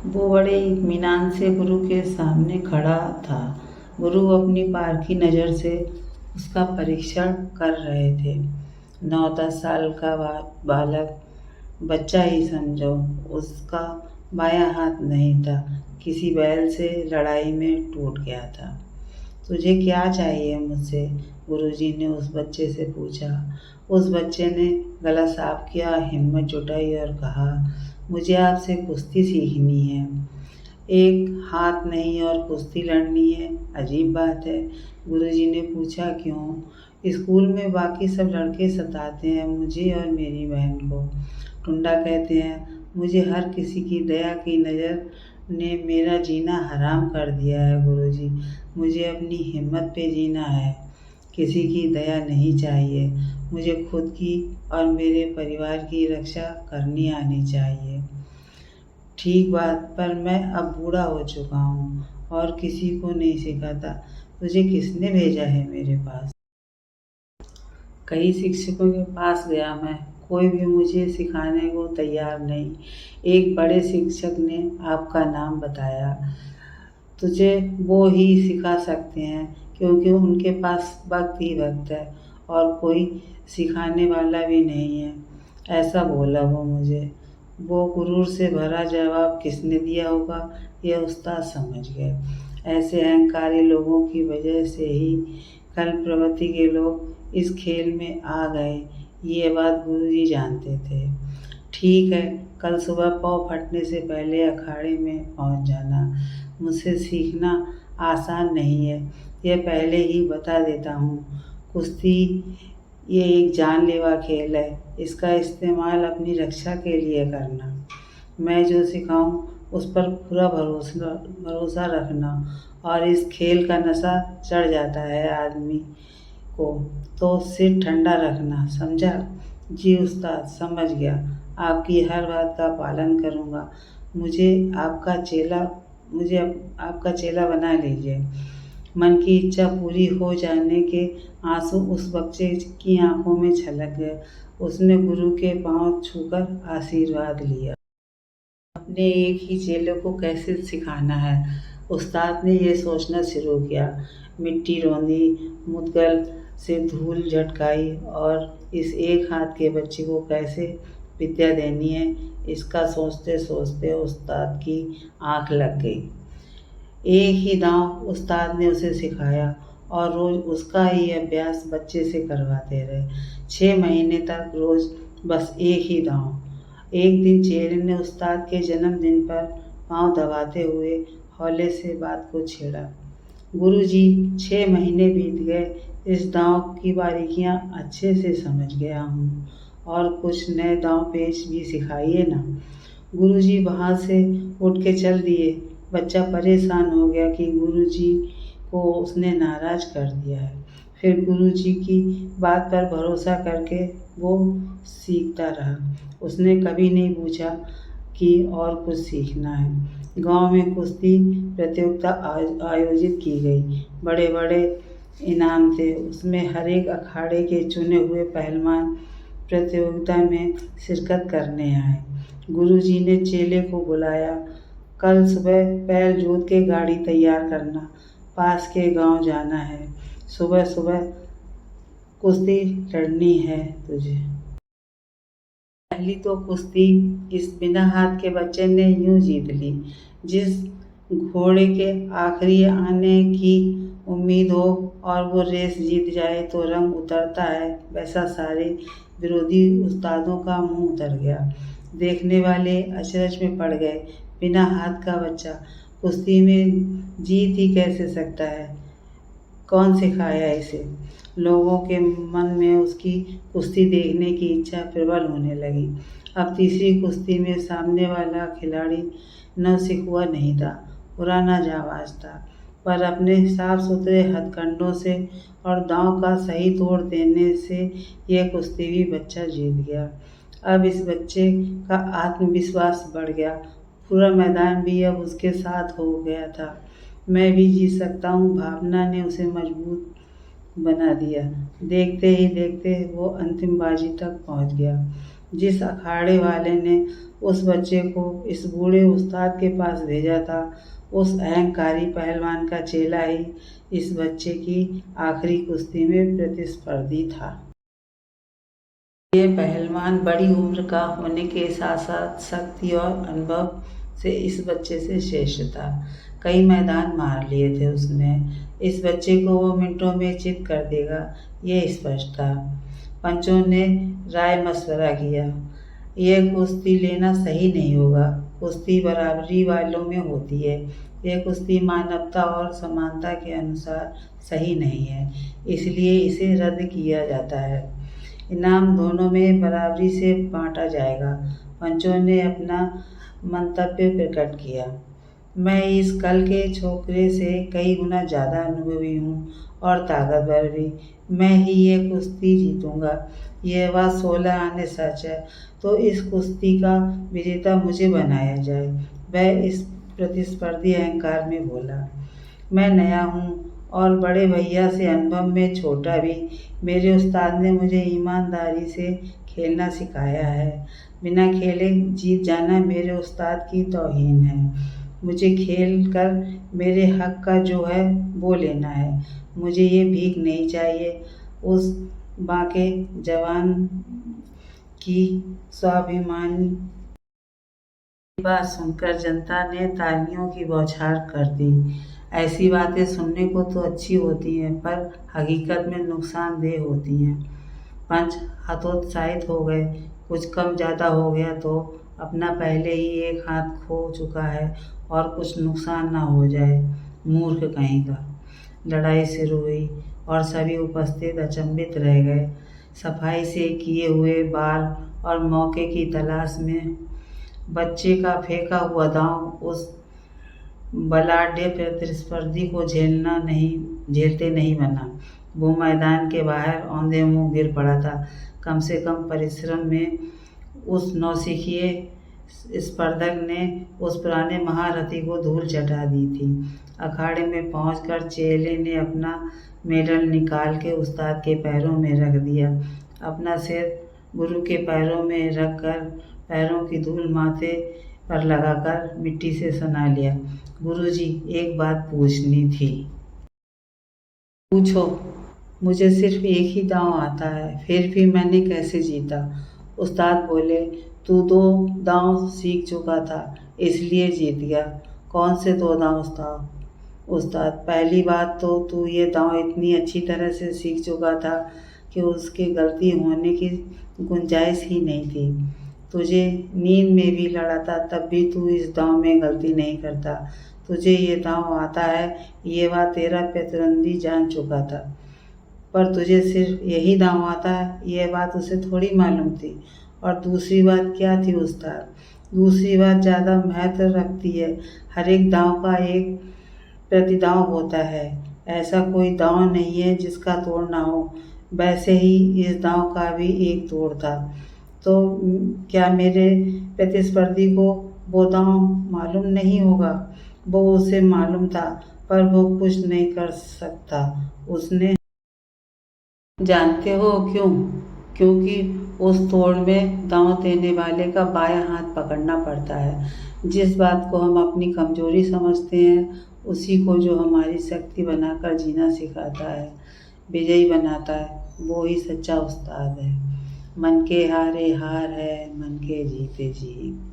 वो बड़े इत्मीनान से गुरु के सामने खड़ा था। गुरु अपनी पारखी नज़र से उसका परीक्षण कर रहे थे। 9-10 साल का बालक, बच्चा ही समझो। उसका बायां हाथ नहीं था, किसी बैल से लड़ाई में टूट गया था। तुझे क्या चाहिए मुझसे? गुरुजी ने उस बच्चे से पूछा। उस बच्चे ने गला साफ किया, हिम्मत जुटाई और कहा, मुझे आपसे कुश्ती सीखनी है। एक हाथ नहीं और कुश्ती लड़नी है, अजीब बात है। गुरुजी ने पूछा, क्यों? स्कूल में बाकी सब लड़के सताते हैं मुझे और मेरी बहन को। टुंडा कहते हैं, मुझे हर किसी की दया की नज़र ने मेरा जीना हराम कर दिया है गुरुजी। मुझे अपनी हिम्मत पे जीना है, किसी की दया नहीं चाहिए। मुझे खुद की और मेरे परिवार की रक्षा करनी आनी चाहिए। ठीक बात, पर मैं अब बूढ़ा हो चुका हूँ और किसी को नहीं सिखाता। तुझे किसने भेजा है मेरे पास? कई शिक्षकों के पास गया मैं, कोई भी मुझे सिखाने को तैयार नहीं। एक बड़े शिक्षक ने आपका नाम बताया। तुझे वो ही सिखा सकते हैं, क्योंकि उनके पास वक्त ही वक्त है और कोई सिखाने वाला भी नहीं है, ऐसा बोला वो मुझे। वो गुरूर से भरा जवाब किसने दिया होगा, ये उस्ताद समझ गए। ऐसे अहंकारी लोगों की वजह से ही कल प्रवृत्ति के लोग इस खेल में आ गए। ये बात गुरुजी जानते थे। ठीक है, कल सुबह पाँव फटने से पहले अखाड़े में पहुंच जाना। मुझसे सीखना आसान नहीं है, यह पहले ही बता देता हूँ। कुश्ती ये एक जानलेवा खेल है, इसका इस्तेमाल अपनी रक्षा के लिए करना। मैं जो सिखाऊं उस पर पूरा भरोसा रखना, और इस खेल का नशा चढ़ जाता है आदमी को तो सिर ठंडा रखना, समझा? जी उस्ताद, समझ गया। आपकी हर बात का पालन करूँगा। मुझे आपका चेला बना लीजिए। मन की इच्छा पूरी हो जाने के आंसू उस बच्चे की आंखों में छलक गए। उसने गुरु के पांव छूकर आशीर्वाद लिया। अपने एक ही चेले को कैसे सिखाना है, उस्ताद ने ये सोचना शुरू किया। मिट्टी रौंदी, मुद्गल से धूल झटकाई और इस एक हाथ के बच्चे को कैसे विद्या देनी है, इसका सोचते सोचते उस्ताद की आंख लग गई। एक ही दांव उस्ताद ने उसे सिखाया और रोज उसका ही अभ्यास बच्चे से करवाते रहे। 6 महीने तक रोज बस एक ही दांव। एक दिन चेले ने उस्ताद के जन्मदिन पर पांव दबाते हुए हौले से बात को छेड़ा। गुरुजी, 6 महीने बीत गए, इस दांव की बारीकियां अच्छे से समझ गया हूँ, और कुछ नए दांव पेच भी सिखाइए ना। गुरुजी वहाँ से उठ के चल दिए। बच्चा परेशान हो गया कि गुरुजी को उसने नाराज कर दिया है। फिर गुरुजी की बात पर भरोसा करके वो सीखता रहा। उसने कभी नहीं पूछा कि और कुछ सीखना है। गांव में कुश्ती प्रतियोगिता आयोजित की गई। बड़े बड़े इनाम थे, उसमें हर एक अखाड़े के चुने हुए पहलवान प्रतियोगिता में शिरकत करने आए। गुरुजी ने चेले को बुलाया। कल सुबह पैर जोत के गाड़ी तैयार करना, पास के गांव जाना है। सुबह सुबह कुश्ती लड़नी है तुझे। पहली तो कुश्ती इस बिना हाथ के बच्चे ने यूं जीत ली। जिस घोड़े के आखिरी आने की उम्मीद हो और वो रेस जीत जाए तो रंग उतरता है, वैसा सारे विरोधी उस्तादों का मुंह उतर गया। देखने वाले अचरज में पड़ गए। बिना हाथ का बच्चा कुश्ती में जीत ही कैसे सकता है? कौन सिखाया इसे? लोगों के मन में उसकी कुश्ती देखने की इच्छा प्रबल होने लगी। अब तीसरी कुश्ती में सामने वाला खिलाड़ी नौसिखुआ नहीं था, पुराना जाबाज था, पर अपने साफ सुथरे हथकंडों से और दांव का सही तोड़ देने से यह कुश्ती भी बच्चा जीत गया। अब इस बच्चे का आत्मविश्वास बढ़ गया। पूरा मैदान भी अब उसके साथ हो गया था। मैं भी जीत सकता हूँ भावना ने उसे मजबूत बना दिया। देखते ही देखते वो अंतिम बाजी तक पहुँच गया। जिस अखाड़े वाले ने उस बच्चे को इस बूढ़े उस्ताद के पास भेजा था। उस अहंकारी पहलवान का चेला ही इस बच्चे की आखिरी कुश्ती में प्रतिस्पर्धी था। ये पहलवान बड़ी उम्र का होने के साथ साथ शक्ति और अनुभव से इस बच्चे से श्रेष्ठ था। कई मैदान मार लिए थे उसने। इस बच्चे को वो मिनटों में चित कर देगा, ये स्पष्ट था। पंचों ने राय मशवरा किया, यह कुश्ती लेना सही नहीं होगा। कुश्ती बराबरी वालों में होती है। यह कुश्ती मानवता और समानता के अनुसार सही नहीं है, इसलिए इसे रद्द किया जाता है। इनाम दोनों में बराबरी से बांटा जाएगा। पंचों ने अपना मंतव्य प्रकट किया। मैं इस कल के छोकरे से कई गुना ज़्यादा अनुभवी हूँ और ताकतवर भी। मैं ही ये कुश्ती जीतूँगा। यह बात 16 आने सच है तो इस कुश्ती का विजेता मुझे बनाया जाए, वह इस प्रतिस्पर्धी अहंकार में बोला। मैं नया हूँ और बड़े भैया से अनुभव में छोटा भी। मेरे उस्ताद ने मुझे ईमानदारी से खेलना सिखाया है। बिना खेले जीत जाना मेरे उस्ताद की तौहीन है। मुझे खेल कर मेरे हक का जो है वो लेना है। मुझे ये भीख नहीं चाहिए। उस बाके जवान की स्वाभिमानी बात सुनकर जनता ने तालियों की बौछार कर दी। ऐसी बातें सुनने को तो अच्छी होती हैं पर हकीकत में नुकसानदेह होती हैं। पंच हतोत्साहित हो गए। कुछ कम ज़्यादा हो गया तो अपना पहले ही एक हाथ खो चुका है और कुछ नुकसान ना हो जाए, मूर्ख कहीं का। लड़ाई शुरू हुई और सभी उपस्थित अचंभित रह गए। सफाई से किए हुए बाल और मौके की तलाश में बच्चे का फेंका हुआ दांव उस बलाढ्य प्रतिस्पर्धी को झेलते नहीं बना। वो मैदान के बाहर औंधे मुंह गिर पड़ा था। कम से कम परिश्रम में उस नौसिखिए स्पर्धक ने उस पुराने महारथी को धूल चटा दी थी। अखाड़े में पहुंचकर चेले ने अपना मेडल निकाल के उस्ताद के पैरों में रख दिया। अपना सिर गुरु के पैरों में रख कर पैरों की धूल माथे पर लगाकर मिट्टी से सना लिया। गुरुजी, एक बात पूछनी थी। पूछो। मुझे सिर्फ एक ही दांव आता है, फिर भी मैंने कैसे जीता? उस्ताद बोले, तू 2 दांव सीख चुका था इसलिए जीत गया। कौन से 2 दांव उस्ताद? पहली बात तो तू ये दांव इतनी अच्छी तरह से सीख चुका था कि उसके गलती होने की गुंजाइश ही नहीं थी। तुझे नींद में भी लड़ाता तब भी तू इस दांव में गलती नहीं करता। तुझे ये दांव आता है ये बात तेरा प्रतिद्वंदी जान चुका था, पर तुझे सिर्फ यही दांव आता है ये बात उसे थोड़ी मालूम थी। और दूसरी बात क्या थी उस्ताद? दूसरी बात ज़्यादा महत्व रखती है। हर एक दांव का एक प्रतिदांव होता है। ऐसा कोई दांव नहीं है जिसका तोड़ ना हो। वैसे ही इस दांव का भी एक तोड़ था। तो क्या मेरे प्रतिस्पर्धी को वो दांव मालूम नहीं होगा? वो उसे मालूम था पर वो कुछ नहीं कर सकता। उसने जानते हो क्यों? क्योंकि उस तोड़ में दांव देने वाले का बायां हाथ पकड़ना पड़ता है। जिस बात को हम अपनी कमजोरी समझते हैं उसी को जो हमारी शक्ति बनाकर जीना सिखाता है, विजयी बनाता है, वो ही सच्चा उस्ताद है। मन के हारे हार है, मन के जीते जीत।